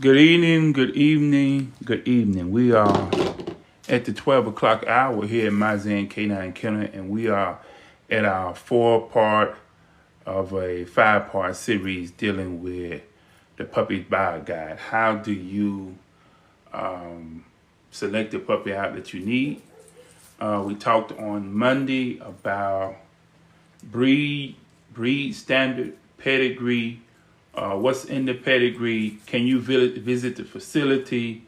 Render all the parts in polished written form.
Good evening, good evening, good evening. We are at the 12 o'clock hour here at Mazen K9 Kenner, and we are at our four-part of a five-part series dealing with the Puppy Buyer Guide. How do you select the puppy out that you need? We talked on Monday about breed, breed standard, pedigree, what's in the pedigree, can you visit the facility.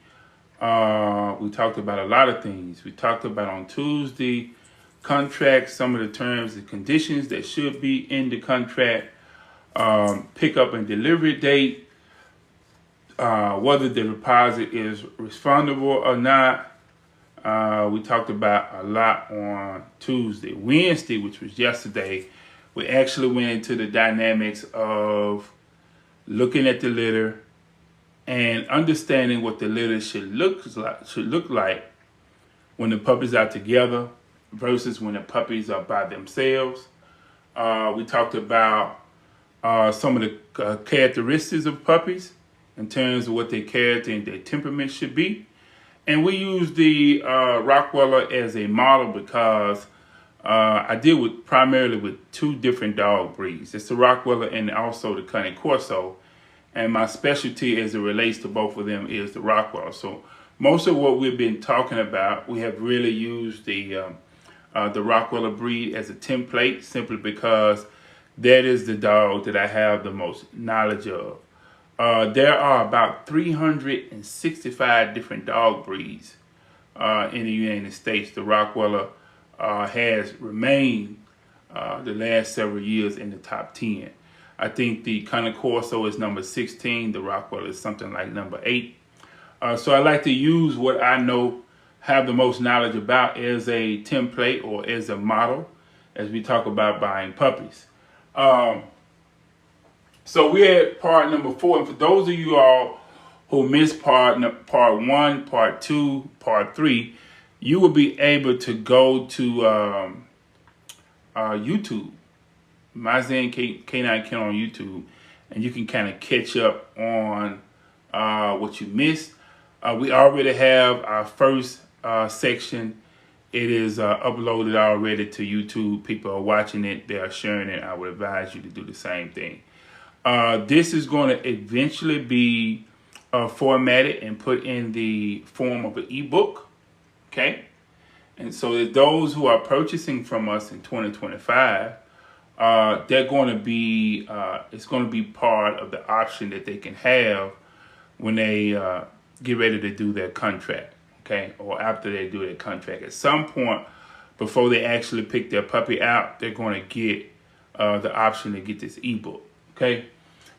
We talked about a lot of things. We talked about on Tuesday contracts, some of the terms and conditions that should be in the contract, pickup and delivery date, whether the deposit is refundable or not. We talked about a lot on Tuesday. Wednesday, which was yesterday, we actually went into the dynamics of looking at the litter and understanding what the litter should look like when the puppies are together versus when the puppies are by themselves. We talked about some of the characteristics of puppies in terms of what their character and their temperament should be. And we use the Rottweiler as a model because I deal primarily with two different dog breeds. It's the Rottweiler and also the Cane Corso. And my specialty as it relates to both of them is the Rottweiler. So most of what we've been talking about, we have really used the Rottweiler breed as a template simply because that is the dog that I have the most knowledge of. There are about 365 different dog breeds in the United States. The Rottweiler has remained the last several years in the top 10. I think the Cane Corso is number 16. The Rottweiler is something like number 8. So I like to use what I know, have the most knowledge about as a template or as a model as we talk about buying puppies. So we're at part number 4, and for those of you all who missed part 1, part 2, part 3, you will be able to go to YouTube, Mazen K9 Ken on YouTube, and you can kind of catch up on what you missed. We already have our first section. It is uploaded already to YouTube. People are watching it. They are sharing it. I would advise you to do the same thing. This is going to eventually be formatted and put in the form of an ebook, okay? And so those who are purchasing from us in 2025, they're going to be, it's going to be part of the option that they can have when they get ready to do their contract, okay? Or after they do their contract. At some point before they actually pick their puppy out, they're going to get the option to get this ebook, okay?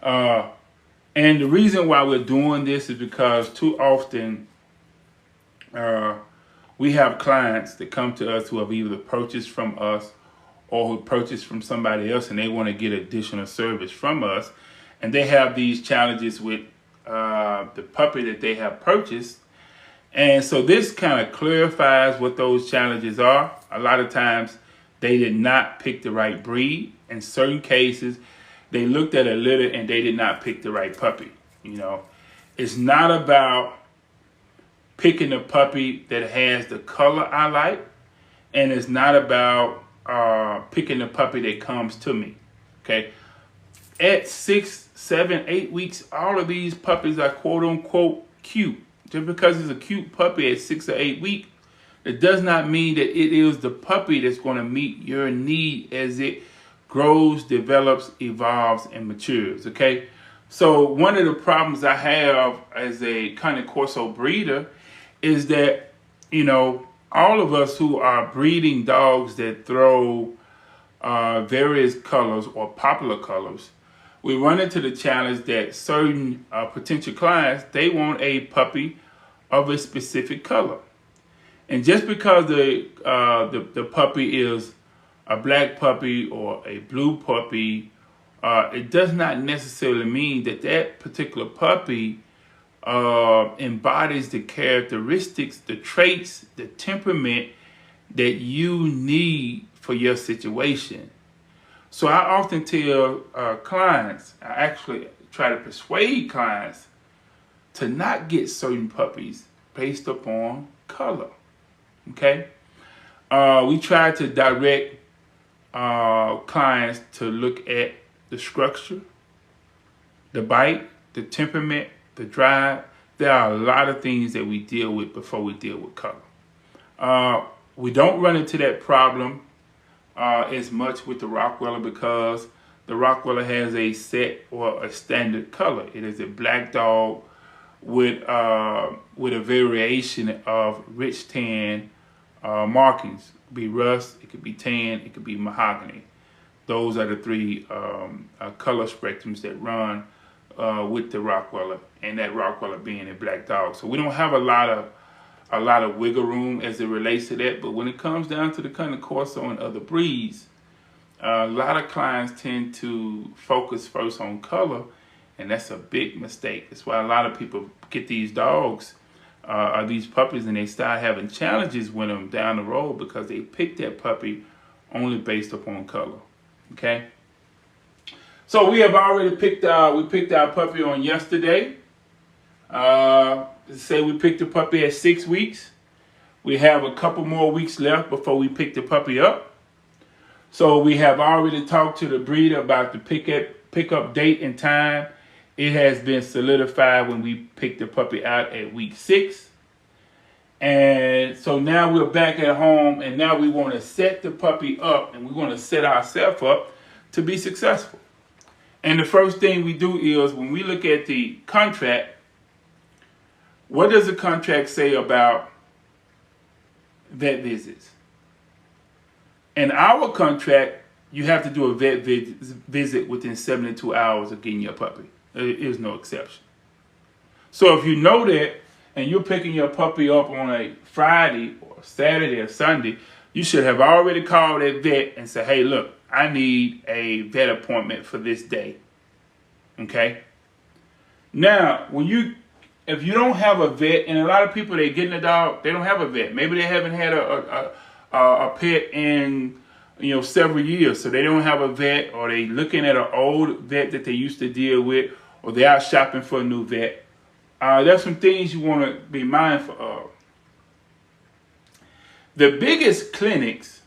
And the reason why we're doing this is because too often we have clients that come to us who have either purchased from us or who purchased from somebody else, and they want to get additional service from us, and they have these challenges with the puppy that they have purchased. And so this kind of clarifies what those challenges are. A lot of times they did not pick the right breed. In certain cases, they looked at a litter and they did not pick the right puppy. You know, it's not about picking a puppy that has the color I like, and it's not about picking the puppy that comes to me. Okay, at 6, 7, 8 weeks, all of these puppies are quote unquote cute. Just because it's a cute puppy at 6 or 8 weeks, it does not mean that it is the puppy that's going to meet your need as it grows, develops, evolves, and matures, okay? So one of the problems I have as a Cane Corso breeder is that, you know, all of us who are breeding dogs that throw various colors or popular colors, we run into the challenge that certain potential clients, they want a puppy of a specific color. And just because the puppy is a black puppy or a blue puppy, it does not necessarily mean that that particular puppy embodies the characteristics, the traits, the temperament that you need for your situation. So I often tell clients, I actually try to persuade clients to not get certain puppies based upon color. Okay? We try to direct clients to look at the structure, the bite, the temperament, the drive. There are a lot of things that we deal with before we deal with color. We don't run into that problem as much with the Rottweiler because the Rottweiler has a set or a standard color. It is a black dog with a variation of rich tan markings. It could be rust, it could be tan, it could be mahogany. Those are the three color spectrums that run with the Rottweiler, and that Rottweiler being a black dog. So we don't have a lot of wiggle room as it relates to that. But when it comes down to the Cane Corso and other breeds, a lot of clients tend to focus first on color, and that's a big mistake. That's why a lot of people get these dogs or these puppies and they start having challenges with them down the road because they pick that puppy only based upon color. Okay? So we have already picked our puppy on yesterday. Say we picked the puppy at 6 weeks. We have a couple more weeks left before we pick the puppy up. So we have already talked to the breeder about the pickup date and time. It has been solidified when we picked the puppy out at week 6. And so now we're back at home, and now we want to set the puppy up, and we want to set ourselves up to be successful. And the first thing we do is when we look at the contract, what does the contract say about vet visits? In our contract, you have to do a vet visit within 72 hours of getting your puppy. There is no exception. So if you know that and you're picking your puppy up on a Friday or Saturday or Sunday, you should have already called that vet and said, hey, look, I need a vet appointment for this day. Okay? Now, if you don't have a vet, and a lot of people, they getting a dog, they don't have a vet. Maybe they haven't had a pet in several years, so they don't have a vet, or they looking at an old vet that they used to deal with, or they're out shopping for a new vet. There's some things you want to be mindful of. The biggest clinics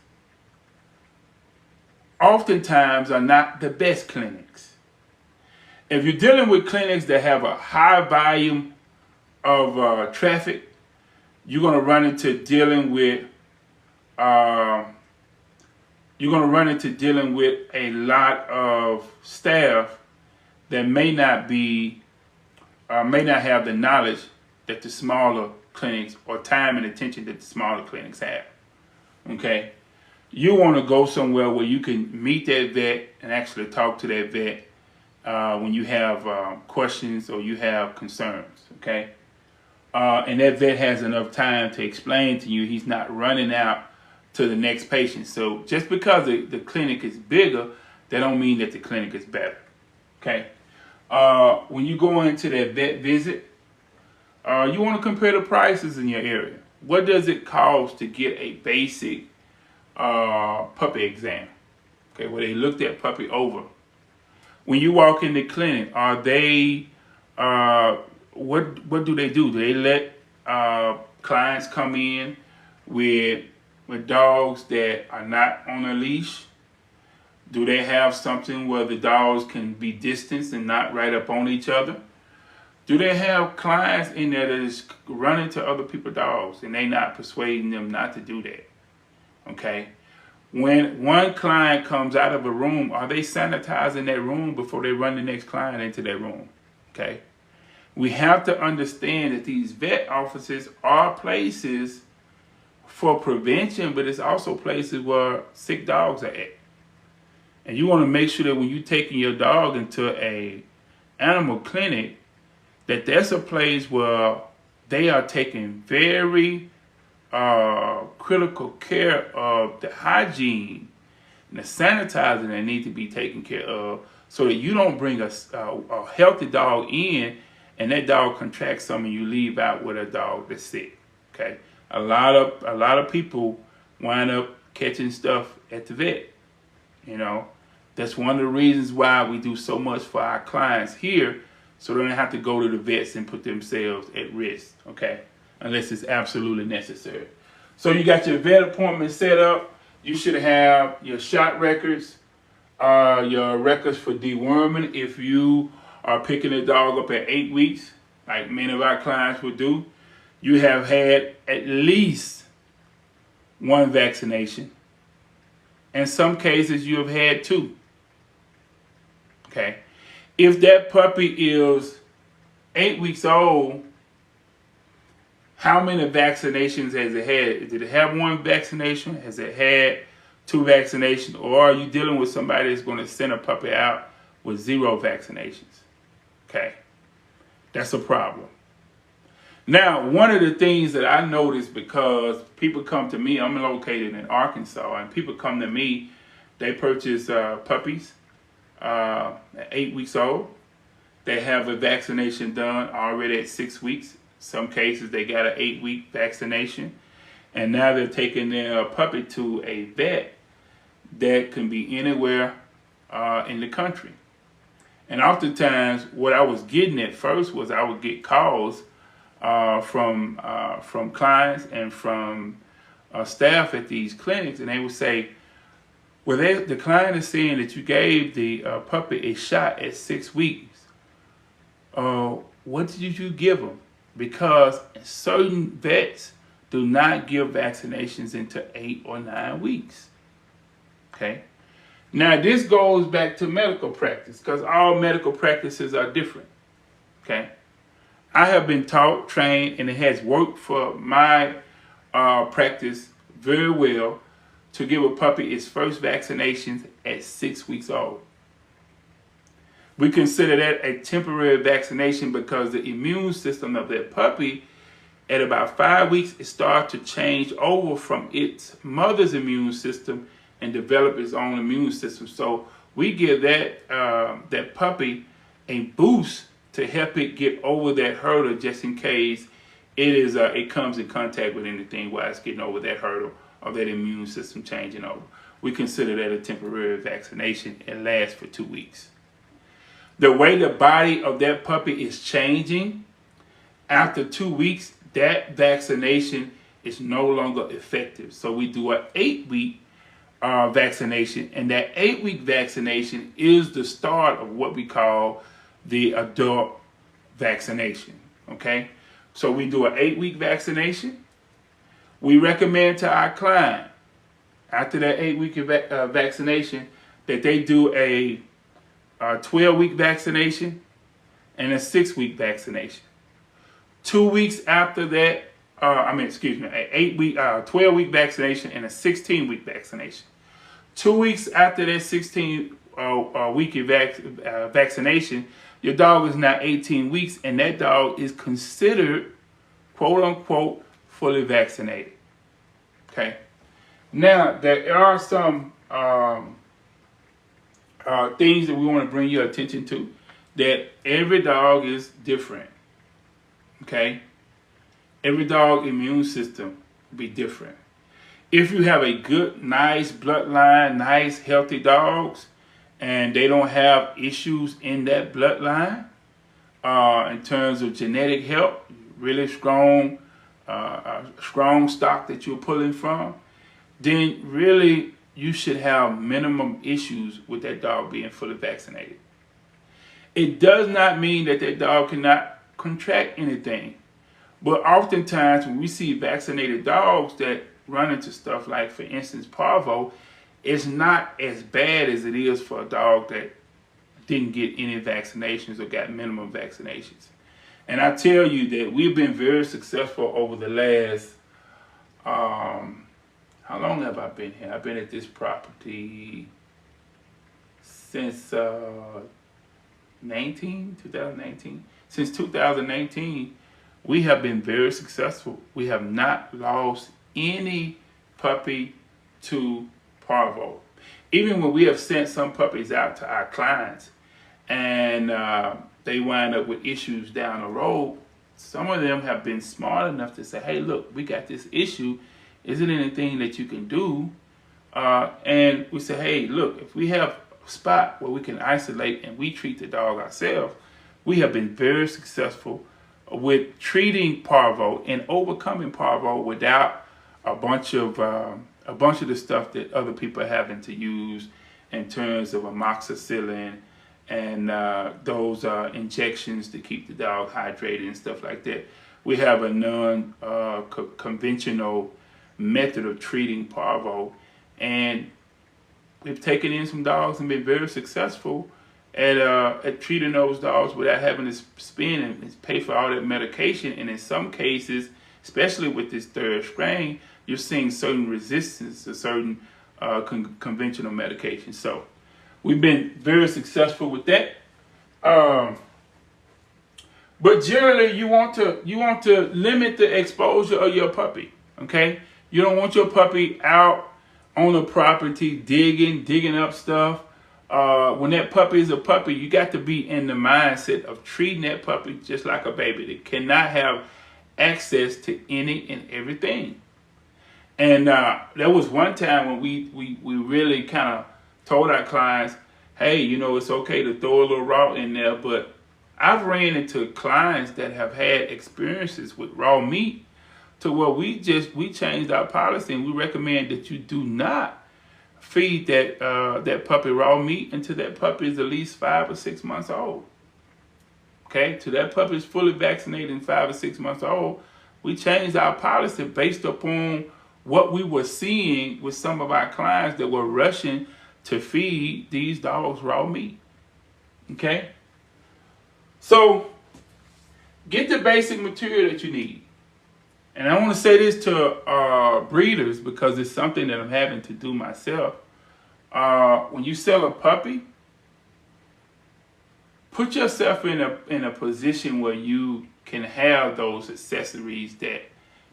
oftentimes are not the best clinics. If you're dealing with clinics that have a high volume of traffic, you're going to run into dealing with a lot of staff that may not have the knowledge that the smaller clinics, or time and attention that the smaller clinics have. Okay? You want to go somewhere where you can meet that vet and actually talk to that vet when you have questions or you have concerns. Okay? And that vet has enough time to explain to you. He's not running out to the next patient. So just because the clinic is bigger, that don't mean that the clinic is better. Okay? When you go into that vet visit, you want to compare the prices in your area. What does it cost to get a basic puppy exam? Okay, where they looked that puppy over. When you walk in the clinic, are they what do they do? Do they let clients come in with dogs that are not on a leash? Do they have something where the dogs can be distanced and not right up on each other? Do they have clients in there that is running to other people's dogs and they not persuading them not to do that? Okay? When one client comes out of a room, are they sanitizing that room before they run the next client into that room? Okay? We have to understand that these vet offices are places for prevention, but it's also places where sick dogs are at. And you want to make sure that when you're taking your dog into a animal clinic, that that's a place where they are taking very critical care of the hygiene and the sanitizing that need to be taken care of, so that you don't bring a healthy dog in and that dog contracts some and you leave out with a dog that's sick. Okay, a lot of people wind up catching stuff at the vet. That's one of the reasons why we do so much for our clients here, so they don't have to go to the vets and put themselves at risk, okay, unless it's absolutely necessary. So you got your vet appointment set up. You should have your shot records, your records for deworming if you are picking a dog up at 8 weeks, like many of our clients would do. You have had at least one vaccination. In some cases, you have had 2. Okay. If that puppy is 8 weeks old, how many vaccinations has it had? Did it have 1 vaccination? Has it had 2 vaccinations? Or are you dealing with somebody that's going to send a puppy out with 0 vaccinations? Okay. That's a problem. Now, one of the things that I noticed, because people come to me, I'm located in Arkansas, and people come to me, they purchase puppies at 8 weeks old. They have a vaccination done already at 6 weeks. Some cases they got an 8-week vaccination, and now they're taking their puppy to a vet that can be anywhere in the country. And oftentimes, what I was getting at first was I would get calls from clients and from staff at these clinics, and they would say, well, the client is saying that you gave the puppy a shot at 6 weeks. What did you give them? Because certain vets do not give vaccinations until 8 or 9 weeks. Okay. Now, this goes back to medical practice, because all medical practices are different. Okay. I have been taught, trained, and it has worked for my practice very well to give a puppy its first vaccinations at 6 weeks old. We consider that a temporary vaccination because the immune system of that puppy at about 5 weeks, it starts to change over from its mother's immune system and develop its own immune system. So we give that puppy a boost to help it get over that hurdle, just in case it comes in contact with anything while it's getting over that hurdle of that immune system changing over. We consider that a temporary vaccination. It lasts for 2 weeks. The way the body of that puppy is changing, after 2 weeks, that vaccination is no longer effective. So we do an 8-week vaccination, and that 8-week vaccination is the start of what we call the adult vaccination. Okay, so we do an 8-week vaccination. We recommend to our client, after that 8-week vaccination, that they do a 12-week vaccination and a 6-week vaccination. 2 weeks after that, an 8-week, 12-week vaccination and a 16-week vaccination. 2 weeks after that 16-week vaccination, your dog is now 18 weeks, and that dog is considered, quote unquote, fully vaccinated. Okay. Now, there are some things that we want to bring your attention to, that every dog is different. Okay. Every dog immune system will be different. If you have a good, nice bloodline, nice, healthy dogs, and they don't have issues in that bloodline, in terms of genetic health, really strong stock that you're pulling from, then really you should have minimum issues with that dog being fully vaccinated. It does not mean that that dog cannot contract anything. But oftentimes when we see vaccinated dogs that run into stuff like, for instance, parvo, it's not as bad as it is for a dog that didn't get any vaccinations or got minimum vaccinations. And I tell you that we've been very successful over the last, how long have I been here? I've been at this property since 2019. Since 2019, we have been very successful. We have not lost any puppy to parvo. Even when we have sent some puppies out to our clients and they wind up with issues down the road, some of them have been smart enough to say, hey, look, we got this issue. Is there anything that you can do? And we say, hey, look, if we have a spot where we can isolate and we treat the dog ourselves, we have been very successful with treating parvo and overcoming parvo without a bunch of the stuff that other people are having to use in terms of amoxicillin and those injections to keep the dog hydrated and stuff like that. We have a non-conventional method of treating parvo, and we've taken in some dogs and been very successful at treating those dogs without having to spend and pay for all that medication. And in some cases, especially with this third strain, you're seeing certain resistance to certain conventional medication. So we've been very successful with that. But generally, you want to limit the exposure of your puppy. Okay, you don't want your puppy out on the property digging up stuff. When that puppy is a puppy, you got to be in the mindset of treating that puppy just like a baby. They cannot have access to any and everything. And there was one time when we really kind of told our clients, hey, it's okay to throw a little raw in there, but I've ran into clients that have had experiences with raw meat to where we changed our policy, and we recommend that you do not feed that puppy raw meat until that puppy is at least 5 or 6 months old. Okay, till that puppy is fully vaccinated and 5 or 6 months old, we changed our policy based upon what we were seeing with some of our clients that were rushing to feed these dogs raw meat. Okay, so get the basic material that you need. And I want to say this to breeders because it's something that I'm having to do myself. When you sell a puppy, put yourself in a position where you can have those accessories that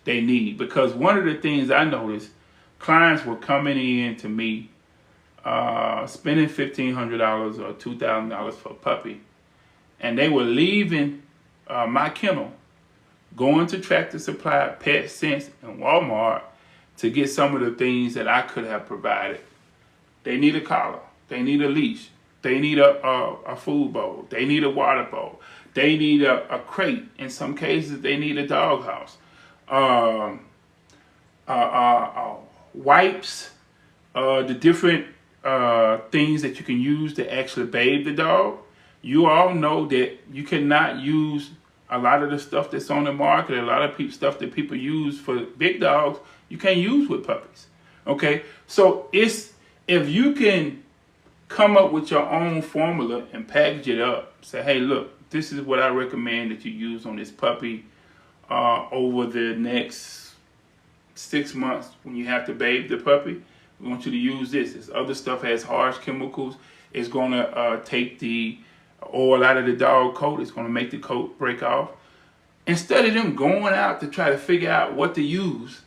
they need. Because one of the things I noticed, clients were coming in to me spending $1,500 or $2,000 for a puppy, and they were leaving my kennel, going to Tractor Supply, Pet Sense, and Walmart to get some of the things that I could have provided. They need a collar. They need a leash. They need a food bowl. They need a water bowl. They need a crate. In some cases, they need a doghouse. Wipes, the different things that you can use to actually bathe the dog. You all know that you cannot use a lot of the stuff that's on the market, a lot of stuff that people use for big dogs, you can't use with puppies. Okay, so if you can come up with your own formula and package it up, say, hey, look, this is what I recommend that you use on this puppy over the next 6 months when you have to bathe the puppy. We want you to use this. This other stuff has harsh chemicals. It's going to take the oil out of the dog coat. It's going to make the coat break off. Instead of them going out to try to figure out what to use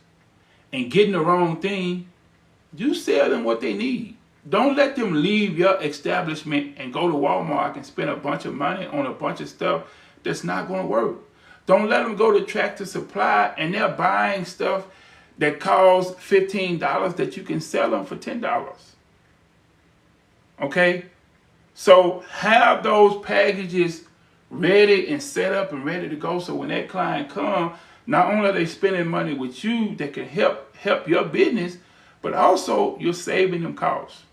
and getting the wrong thing, you sell them what they need. Don't let them leave your establishment and go to Walmart and spend a bunch of money on a bunch of stuff that's not going to work. Don't let them go to Tractor Supply and they're buying stuff that costs $15 that you can sell them for $10. Okay? So have those packages ready and set up and ready to go, so when that client comes, not only are they spending money with you that can help your business, but also you're saving them costs.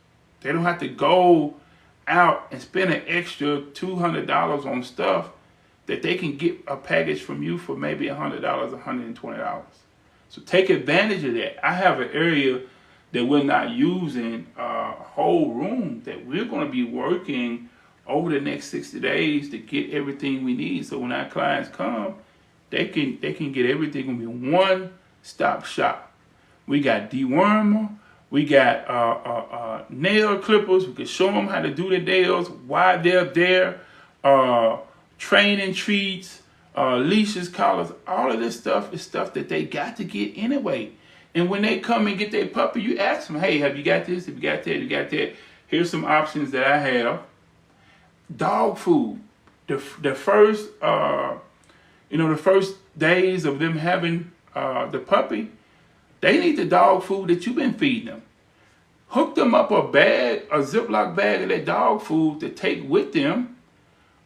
They don't have to go out and spend an extra $200 on stuff that they can get a package from you for maybe $100, $120. So take advantage of that. I have an area that we're not using, a whole room that we're going to be working over the next 60 days to get everything we need. So when our clients come, they can get everything. Going to be one-stop shop. We got dewormer. We got nail clippers. We can show them how to do the nails, why they're there, training treats, leashes, collars. All of this stuff is stuff that they got to get anyway. And when they come and get their puppy, you ask them, hey, have you got this? Have you got that? Have you got that? Here's some options that I have. Dog food. The first, the first days of them having the puppy, they need the dog food that you've been feeding them. Hook them up a bag, a Ziploc bag of that dog food to take with them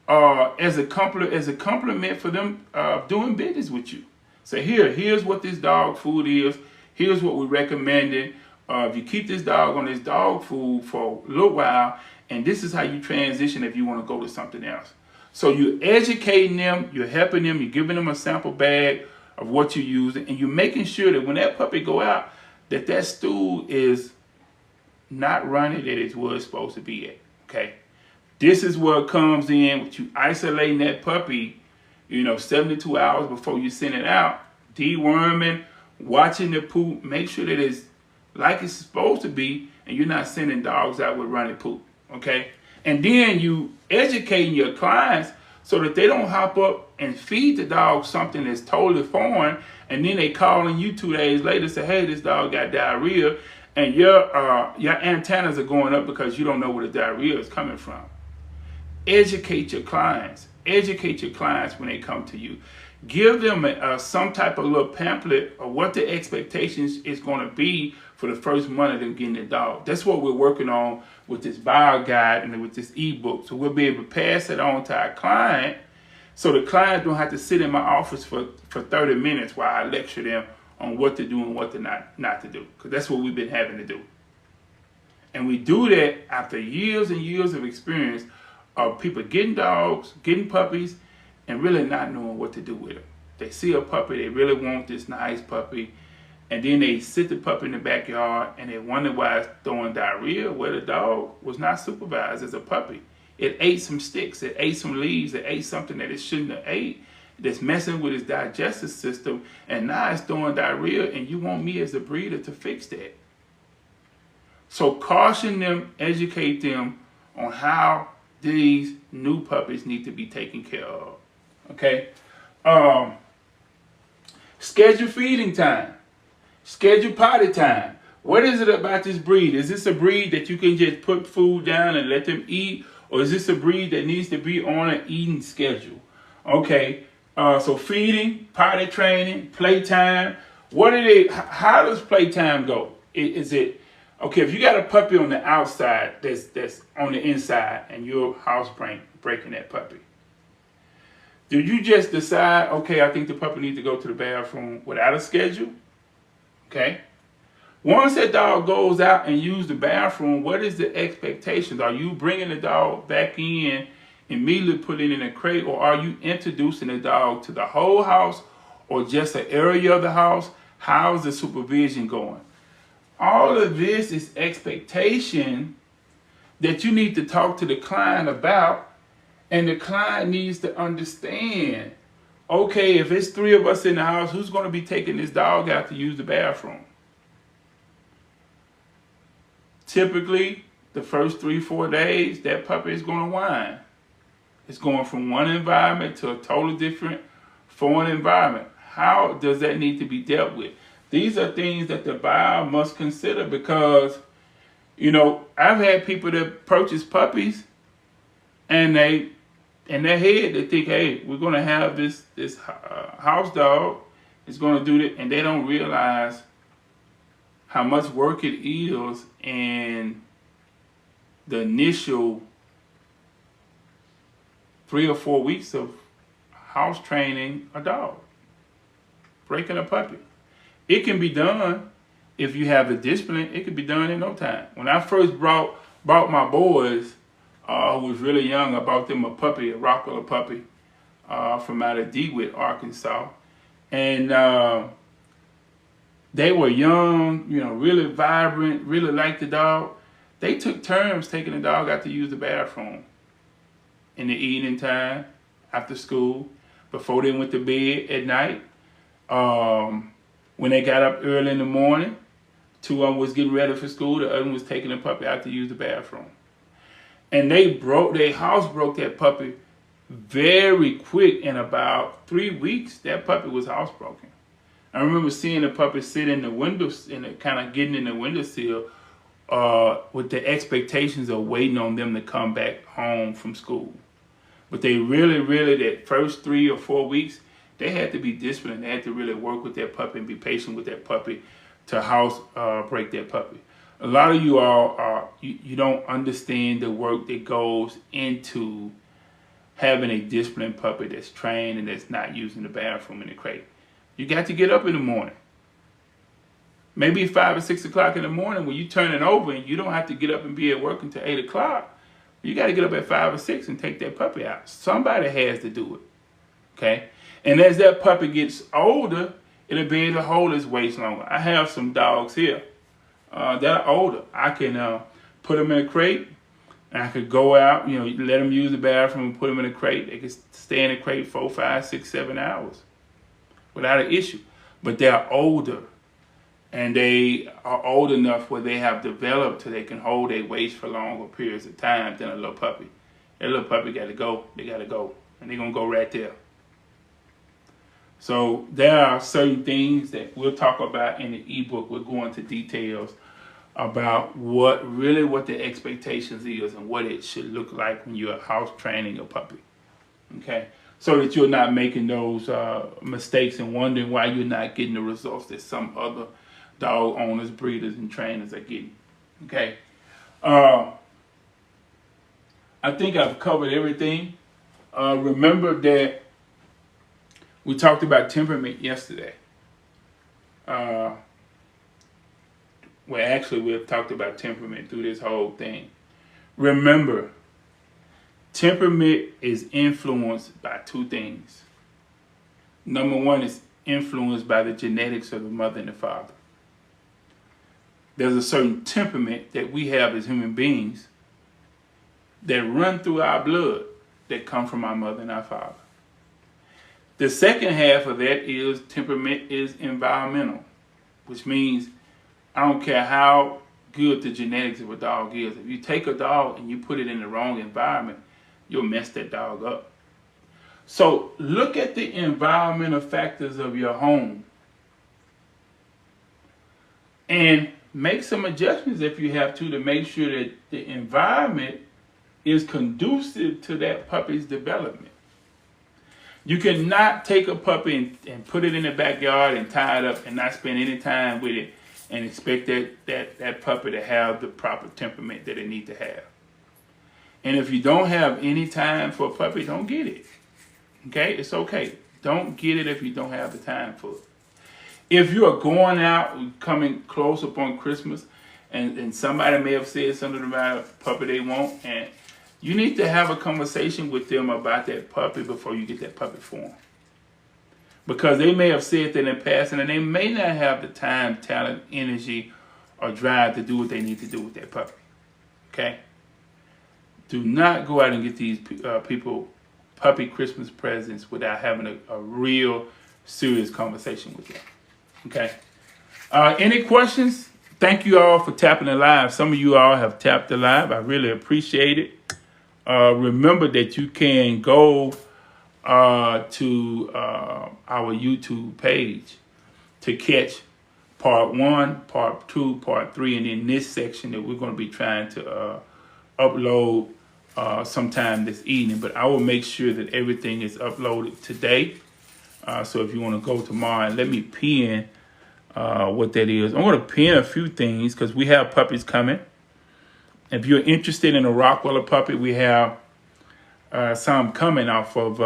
as a compliment for them doing business with you. Say, here's what this dog food is. Here's what we recommend it. If you keep this dog on this dog food for a little while, and this is how you transition if you want to go to something else. So you're educating them, you're helping them, you're giving them a sample bag of what you're using, and you're making sure that when that puppy go out, that stool is not running that it was supposed to be at. Okay, this is where it comes in with you isolating that puppy, 72 hours before you send it out, deworming, watching the poop, make sure that it's like it's supposed to be, and you're not sending dogs out with running poop. Okay, and then you educating your clients so that they don't hop up and feed the dog something that's totally foreign, and then they calling you 2 days later say, hey, this dog got diarrhea, and your antennas are going up because you don't know where the diarrhea is coming from. Educate your clients. Educate your clients when they come to you. Give them some type of little pamphlet of what the expectations is going to be for the first month of them getting the dog. That's what we're working on with this bio guide and with this ebook. So we'll be able to pass it on to our client so the client don't have to sit in my office for 30 minutes while I lecture them on what to do and what to not to do. Because that's what we've been having to do. And we do that after years and years of experience of people getting dogs, getting puppies, and really not knowing what to do with them. They see a puppy, they really want this nice puppy, and then they sit the puppy in the backyard and they wonder why it's throwing diarrhea where the dog was not supervised as a puppy. It ate some sticks, it ate some leaves, it ate something that it shouldn't have ate, that's messing with its digestive system, and now it's throwing diarrhea, and you want me as a breeder to fix that. So caution them, educate them on how these new puppies need to be taken care of. Okay? Schedule feeding time. Schedule potty time. What is it about this breed? Is this a breed that you can just put food down and let them eat? Or is this a breed that needs to be on an eating schedule? Okay, so feeding, potty training, playtime. How does playtime go? Is it, okay, if you got a puppy on the outside that's on the inside and you're house breaking that puppy, do you just decide, okay, I think the puppy needs to go to the bathroom without a schedule? Okay. Once that dog goes out and use the bathroom, what is the expectations? Are you bringing the dog back in, immediately putting it in a crate, or are you introducing the dog to the whole house or just an area of the house? How's the supervision going? All of this is expectation that you need to talk to the client about, and the client needs to understand, okay, if it's 3 of us in the house, who's going to be taking this dog out to use the bathroom? Typically, the first 3-4 days, that puppy is going to whine. It's going from one environment to a totally different foreign environment. How does that need to be dealt with? These are things that the buyer must consider because, I've had people that purchase puppies and they, in their head, they think, hey, we're going to have this house dog. It's going to do that, and they don't realize how much work it is in the initial 3 or 4 weeks of house training a dog, breaking a puppy. It can be done if you have the discipline. It can be done in no time. When I first brought my boys, who was really young, I bought them a puppy, a Rottweiler puppy, from out of DeWitt, Arkansas, and they were young, really vibrant, really liked the dog. They took turns taking the dog out to use the bathroom in the evening time, after school, before they went to bed at night. When they got up early in the morning, 2 of them was getting ready for school, the other one was taking the puppy out to use the bathroom. And their house broke that puppy very quick. In about 3 weeks, that puppy was housebroken. I remember seeing the puppy sit in the windows and kind of getting in the windowsill with the expectations of waiting on them to come back home from school. But they really, that first 3 or 4 weeks, they had to be disciplined. They had to really work with that puppy and be patient with that puppy to house break that puppy. A lot of you all you don't understand the work that goes into having a disciplined puppy that's trained and that's not using the bathroom in the crate. You got to get up in the morning. Maybe 5 or 6 o'clock in the morning when you turn it over and you don't have to get up and be at work until 8 o'clock. You got to get up at 5 or 6 and take that puppy out. Somebody has to do it. Okay? And as that puppy gets older, it'll be able to hold its waist longer. I have some dogs here that are older. I can put them in a crate, and I could go out, let them use the bathroom and put them in a crate. They can stay in a crate 4, 5, 6, 7 hours without an issue. But they're older, and they are old enough where they have developed so they can hold their waist for longer periods of time than a little puppy. That little puppy got to go. They got to go, and they're going to go right there. So there are certain things that we'll talk about in the ebook. We'll go into details about what the expectations is and what it should look like when you're house training a puppy. Okay, so that you're not making those mistakes and wondering why you're not getting the results that some other dog owners, breeders, and trainers are getting. Okay, I think I've covered everything. Remember that we talked about temperament yesterday. Well, actually, we've talked about temperament through this whole thing. Remember, temperament is influenced by two things. Number one is influenced by the genetics of the mother and the father. There's a certain temperament that we have as human beings that run through our blood that come from our mother and our father. The second half of that is temperament is environmental, which means I don't care how good the genetics of a dog is. If you take a dog and you put it in the wrong environment, you'll mess that dog up. So look at the environmental factors of your home and make some adjustments if you have to make sure that the environment is conducive to that puppy's development. You cannot take a puppy and put it in the backyard and tie it up and not spend any time with it and expect that puppy to have the proper temperament that it needs to have. And if you don't have any time for a puppy, don't get it. Okay? It's okay. Don't get it if you don't have the time for it. If you are going out, coming close upon Christmas, and somebody may have said something about a puppy they want, and you need to have a conversation with them about that puppy before you get that puppy for them. Because they may have said that in the past, and they may not have the time, talent, energy, or drive to do what they need to do with that puppy. Okay? Do not go out and get these people puppy Christmas presents without having a real serious conversation with them. Okay? Any questions? Thank you all for tapping the live. Some of you all have tapped the live. I really appreciate it. Remember that you can go to our YouTube page to catch part 1, part 2, part 3, and in this section that we're going to be trying to upload sometime this evening. But I will make sure that everything is uploaded today. So if you want to go tomorrow, let me pin what that is. I'm going to pin a few things because we have puppies coming. If you're interested in a Rottweiler puppy, we have some coming off of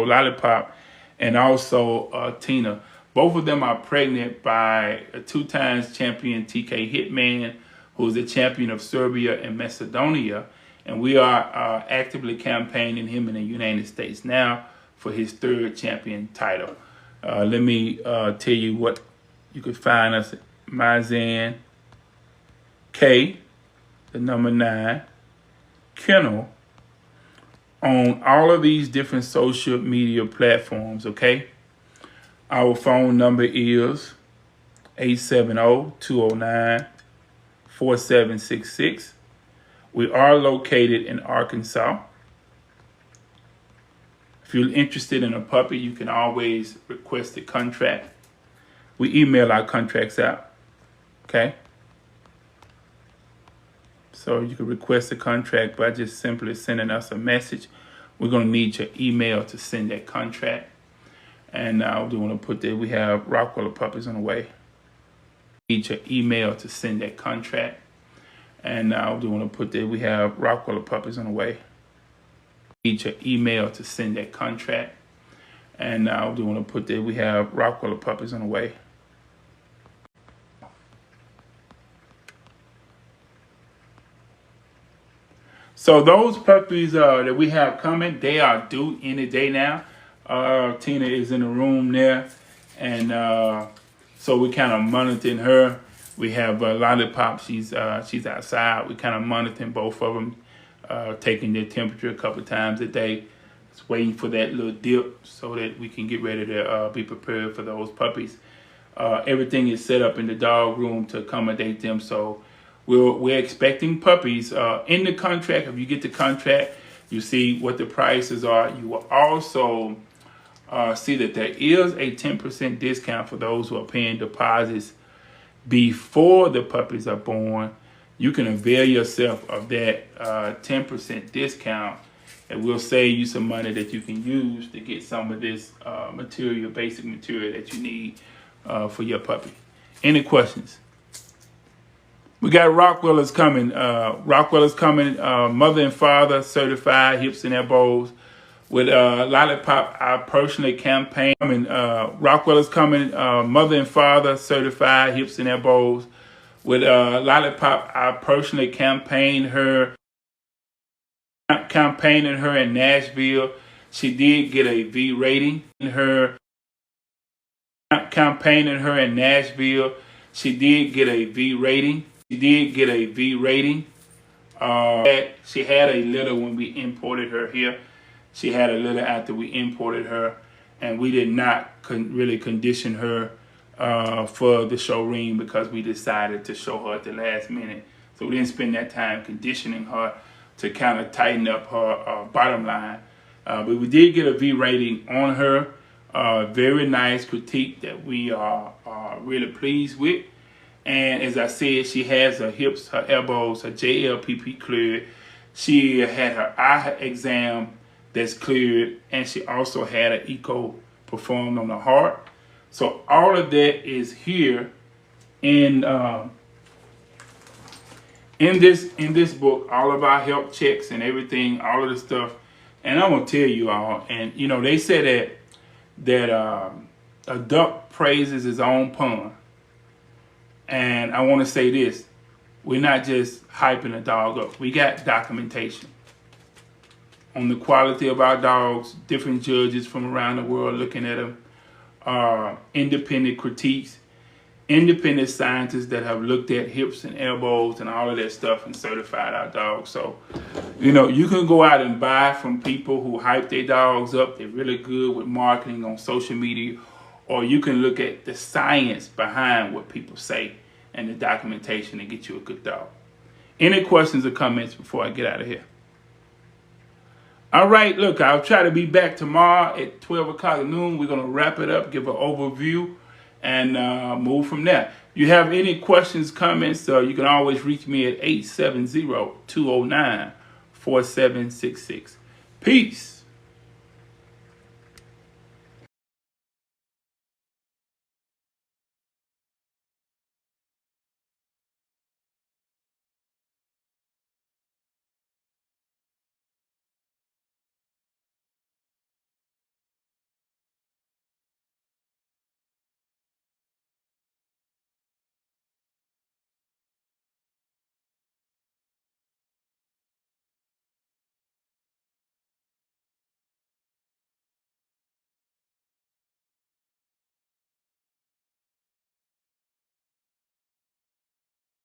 Lollipop, and also Tina. Both of them are pregnant by a 2-time champion TK Hitman, who's the champion of Serbia and Macedonia. And we are actively campaigning him in the United States now for his 3rd champion title. Let me tell you what you could find us at Mizan K, the number 9, Kennel, on all of these different social media platforms, okay? Our phone number is 870-209-4766. We are located in Arkansas. If you're interested in a puppy, you can always request a contract. We email our contracts out, okay? So you can request a contract by just simply sending us a message. We're going to need your email to send that contract. And I do want to put that we have Rottweiler puppies on the way. Need your email to send that contract. And I do want to put that we have Rottweiler puppies on the way. need your email to send that contract. And I do want to put that we have Rottweiler puppies on the way. So those puppies that we have coming, they are due any day now. Tina is in the room there, and so we kind of monitoring her. We have Lollipop. She's outside. We kind of monitoring both of them, taking their temperature a couple times a day. Just waiting for that little dip so that we can get ready to be prepared for those puppies. Everything is set up in the dog room to accommodate them. So we're expecting puppies in the contract. If you get the contract, you see what the prices are. You will also see that there is a 10% discount for those who are paying deposits before the puppies are born. You can avail yourself of that 10% discount, and we'll save you some money that you can use to get some of this material, basic material that you need for your puppy. Any questions? We got Rottweilers coming. Rottweilers coming, mother and father certified hips and elbows. With Lollipop, I personally campaign. Rottweilers coming, mother and father certified hips and elbows. With Lollipop, I personally campaigned her in Nashville. She did get a V rating. Campaigning her in Nashville. She did get a V rating. She had a litter when we imported her here. She had a litter after we imported her, and we did not really condition her for the showroom because we decided to show her at the last minute. So we didn't spend that time conditioning her to kind of tighten up her bottom line. But we did get a V rating on her. Very nice critique that we are really pleased with. And as I said, she has her hips, her elbows, her JLPP cleared. She had her eye exam that's cleared, and she also had an echo performed on the heart. So all of that is here in this book. All of our health checks and everything, all of the stuff. And I'm gonna tell you all. And you know, they say that a duck praises his own pond. And I want to say this: we're not just hyping a dog up. We got documentation on the quality of our dogs, different judges from around the world looking at them, independent critiques, independent scientists that have looked at hips and elbows and all of that stuff and certified our dogs. So, you know, you can go out and buy from people who hype their dogs up. They're really good with marketing on social media. Or you can look at the science behind what people say and the documentation and get you a good dog. Any questions or comments before I get out of here? All right, look, I'll try to be back tomorrow at 12 o'clock noon. We're going to wrap it up, give an overview, and move from there. If you have any questions, comments, you can always reach me at 870-209-4766. Peace.